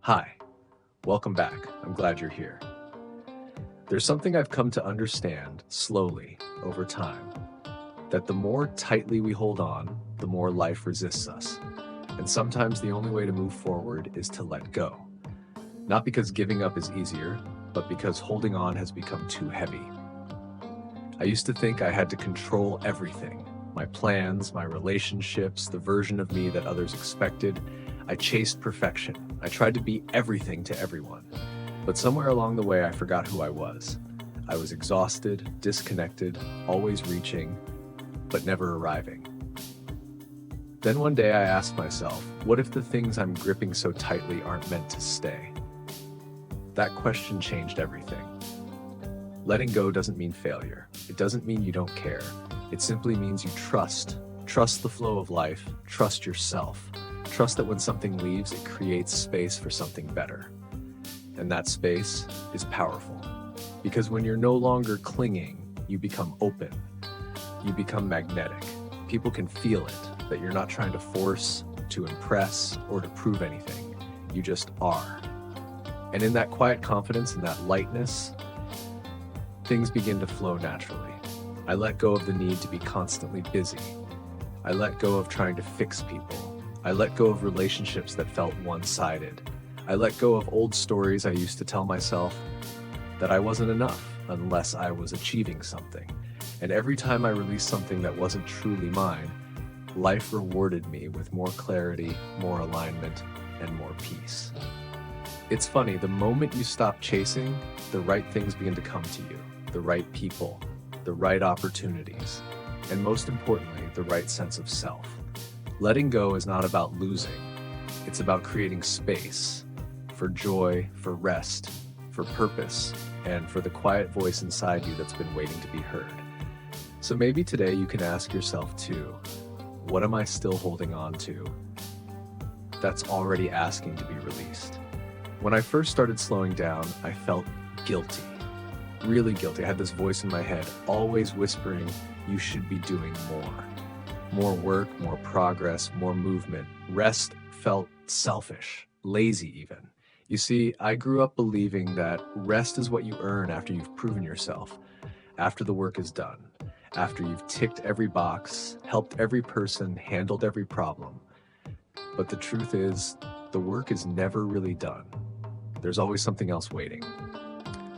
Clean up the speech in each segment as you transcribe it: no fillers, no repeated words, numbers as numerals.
Hi, welcome back. I'm glad you're here. There's something I've come to understand slowly over time that the more tightly we hold on, the more life resists us. And sometimes the only way to move forward is to let go. Not because giving up is easier, but because holding on has become too heavy. I used to think I had to control everything: my plans, my relationships, the version of me that others expected. I chased perfection. I tried to be everything to everyone. But somewhere along the way, I forgot who I was. I was exhausted, disconnected, always reaching, but never arriving. Then one day I asked myself, what if the things I'm gripping so tightly aren't meant to stay? That question changed everything. Letting go doesn't mean failure. It doesn't mean you don't care. It simply means you trust. Trust the flow of life. Trust yourself. Trust that when something leaves, it creates space for something better. And that space is powerful. Because when you're no longer clinging, you become open. You become magnetic. People can feel it, that you're not trying to force, to impress, or to prove anything. You just are. And in that quiet confidence and that lightness, things begin to flow naturally. I let go of the need to be constantly busy. I let go of trying to fix people. I let go of relationships that felt one-sided. I let go of old stories I used to tell myself that I wasn't enough unless I was achieving something. And every time I released something that wasn't truly mine, life rewarded me with more clarity, more alignment, and more peace. It's funny, the moment you stop chasing, the right things begin to come to you. The right people, the right opportunities, and most importantly, the right sense of self. Letting go is not about losing. It's about creating space for joy, for rest, for purpose, and for the quiet voice inside you that's been waiting to be heard. So maybe today you can ask yourself too, what am I still holding on to that's already asking to be released? When I first started slowing down, I felt guilty. Really guilty. I had this voice in my head, always whispering, you should be doing more. More work, more progress, more movement. Rest felt selfish, lazy even. You see, I grew up believing that rest is what you earn after you've proven yourself, after the work is done, after you've ticked every box, helped every person, handled every problem. But the truth is, the work is never really done. There's always something else waiting.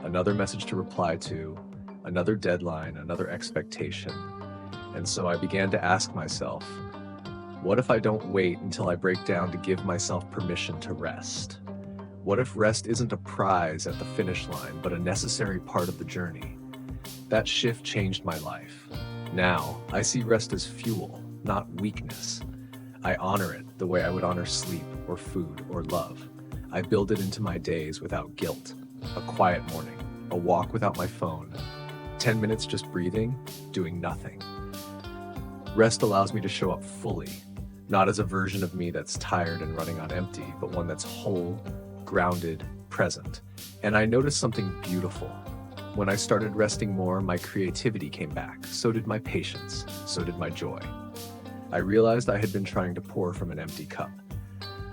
Another message to reply to, another deadline, another expectation. And so I began to ask myself, what if I don't wait until I break down to give myself permission to rest? What if rest isn't a prize at the finish line, but a necessary part of the journey? That shift changed my life. Now, I see rest as fuel, not weakness. I honor it the way I would honor sleep or food or love. I build it into my days without guilt. A quiet morning, a walk without my phone, 10 minutes just breathing, doing nothing. Rest allows me to show up fully, not as a version of me that's tired and running on empty, but one that's whole, grounded, present. And I noticed something beautiful. When I started resting more, my creativity came back. So did my patience. So did my joy. I realized I had been trying to pour from an empty cup.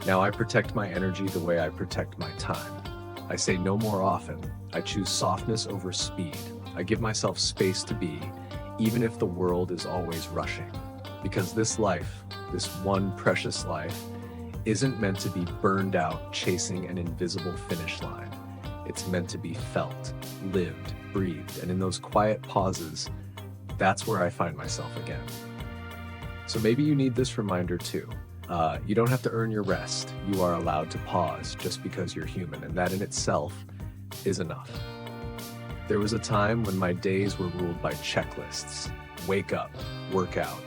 Now I protect my energy the way I protect my time. I say no more often. I choose softness over speed. I give myself space to be, even if the world is always rushing. Because this life, this one precious life, isn't meant to be burned out chasing an invisible finish line. It's meant to be felt, lived, breathed, and in those quiet pauses, that's where I find myself again. So maybe you need this reminder too. You don't have to earn your rest. You are allowed to pause just because you're human, and that in itself is enough. There was a time when my days were ruled by checklists. Wake up, work out,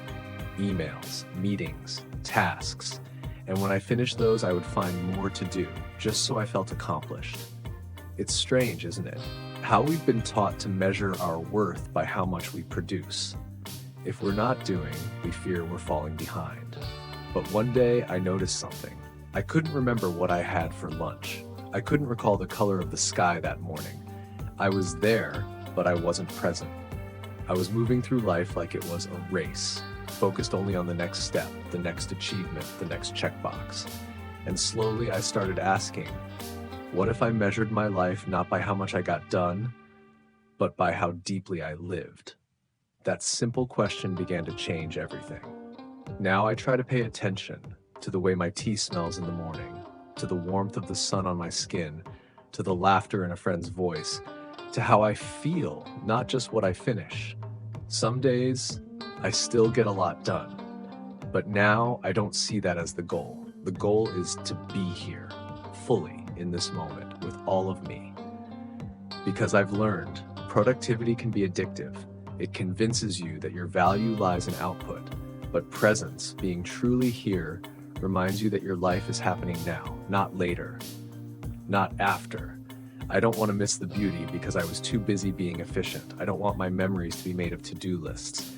emails, meetings, tasks. And when I finished those, I would find more to do, just so I felt accomplished. It's strange, isn't it? How we've been taught to measure our worth by how much we produce. If we're not doing, we fear we're falling behind. But one day I noticed something. I couldn't remember what I had for lunch. I couldn't recall the color of the sky that morning. I was there, but I wasn't present. I was moving through life like it was a race, focused only on the next step, the next achievement, the next checkbox. And slowly I started asking, what if I measured my life not by how much I got done, but by how deeply I lived? That simple question began to change everything. Now I try to pay attention to the way my tea smells in the morning, to the warmth of the sun on my skin, to the laughter in a friend's voice, to how I feel, not just what I finish. Some days, I still get a lot done, but now I don't see that as the goal. The goal is to be here, fully in this moment, with all of me. Because I've learned, productivity can be addictive. It convinces you that your value lies in output, but presence, being truly here, reminds you that your life is happening now, not later, not after. I don't want to miss the beauty because I was too busy being efficient. I don't want my memories to be made of to-do lists.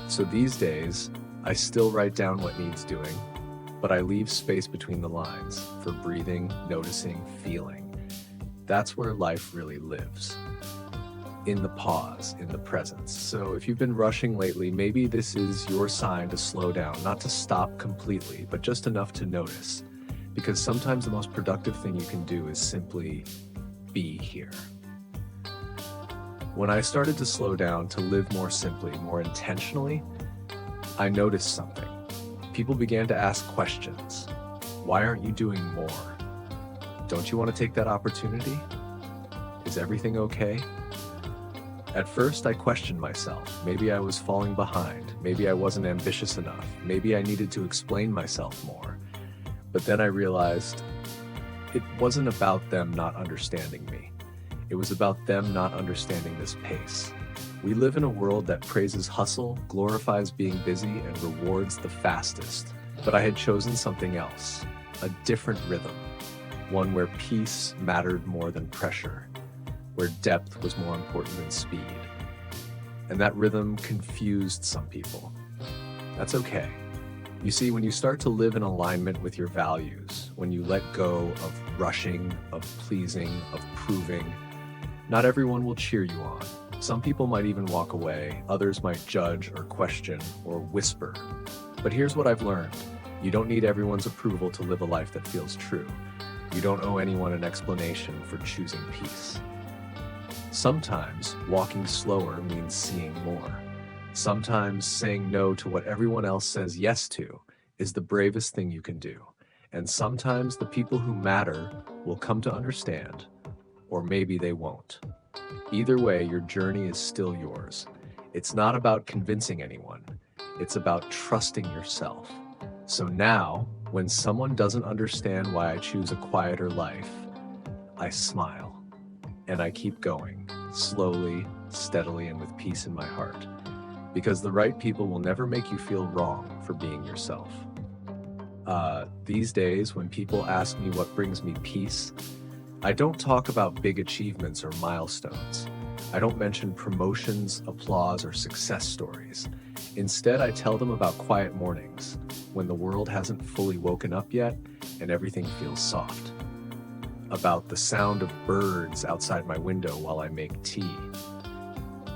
So these days, I still write down what needs doing, but I leave space between the lines for breathing, noticing, feeling. That's where life really lives. In the pause, in the presence. So if you've been rushing lately, maybe this is your sign to slow down, not to stop completely, but just enough to notice. Because sometimes the most productive thing you can do is simply be here. When I started to slow down, to live more simply, more intentionally, I noticed something. People began to ask questions. Why aren't you doing more? Don't you want to take that opportunity? Is everything okay? At first, I questioned myself. Maybe I was falling behind. Maybe I wasn't ambitious enough. Maybe I needed to explain myself more. But then I realized it wasn't about them not understanding me. It was about them not understanding this pace. We live in a world that praises hustle, glorifies being busy, and rewards the fastest. But I had chosen something else, a different rhythm, one where peace mattered more than pressure, where depth was more important than speed. And that rhythm confused some people. That's okay. You see, when you start to live in alignment with your values, when you let go of rushing, of pleasing, of proving, not everyone will cheer you on. Some people might even walk away, others might judge or question or whisper. But here's what I've learned. You don't need everyone's approval to live a life that feels true. You don't owe anyone an explanation for choosing peace. Sometimes walking slower means seeing more. Sometimes saying no to what everyone else says yes to is the bravest thing you can do. And sometimes the people who matter will come to understand, or maybe they won't. Either way, your journey is still yours. It's not about convincing anyone. It's about trusting yourself. So now, when someone doesn't understand why I choose a quieter life, I smile. And I keep going, slowly, steadily, and with peace in my heart. Because the right people will never make you feel wrong for being yourself. These days, when people ask me what brings me peace, I don't talk about big achievements or milestones. I don't mention promotions, applause, or success stories. Instead, I tell them about quiet mornings, when the world hasn't fully woken up yet and everything feels soft. About the sound of birds outside my window while I make tea.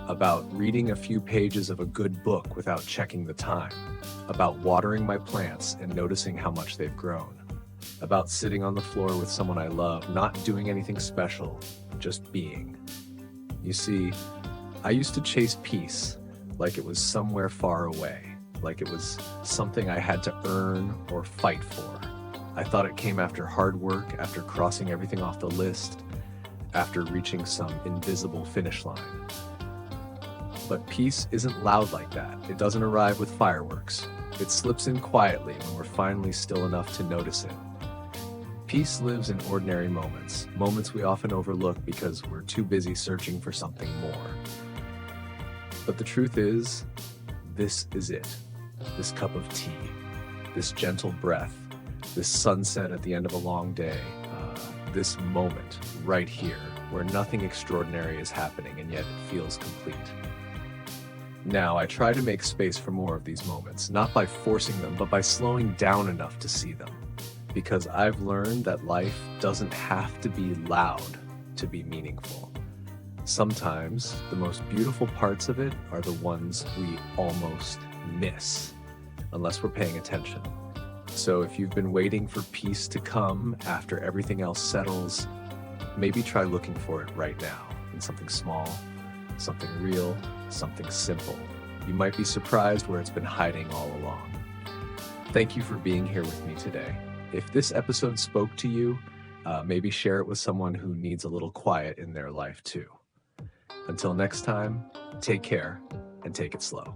About reading a few pages of a good book without checking the time. About watering my plants and noticing how much they've grown. About sitting on the floor with someone I love, not doing anything special, just being. You see, I used to chase peace like it was somewhere far away, like it was something I had to earn or fight for. I thought it came after hard work, after crossing everything off the list, after reaching some invisible finish line. But peace isn't loud like that. It doesn't arrive with fireworks. It slips in quietly when we're finally still enough to notice it. Peace lives in ordinary moments, moments we often overlook because we're too busy searching for something more. But the truth is, this is it. This cup of tea, this gentle breath, this sunset at the end of a long day, this moment right here where nothing extraordinary is happening and yet it feels complete. Now, I try to make space for more of these moments, not by forcing them, but by slowing down enough to see them. Because I've learned that life doesn't have to be loud to be meaningful. Sometimes the most beautiful parts of it are the ones we almost miss, unless we're paying attention. So if you've been waiting for peace to come after everything else settles, maybe try looking for it right now in something small, something real, something simple. You might be surprised where it's been hiding all along. Thank you for being here with me today. If this episode spoke to you, maybe share it with someone who needs a little quiet in their life too. Until next time, take care and take it slow.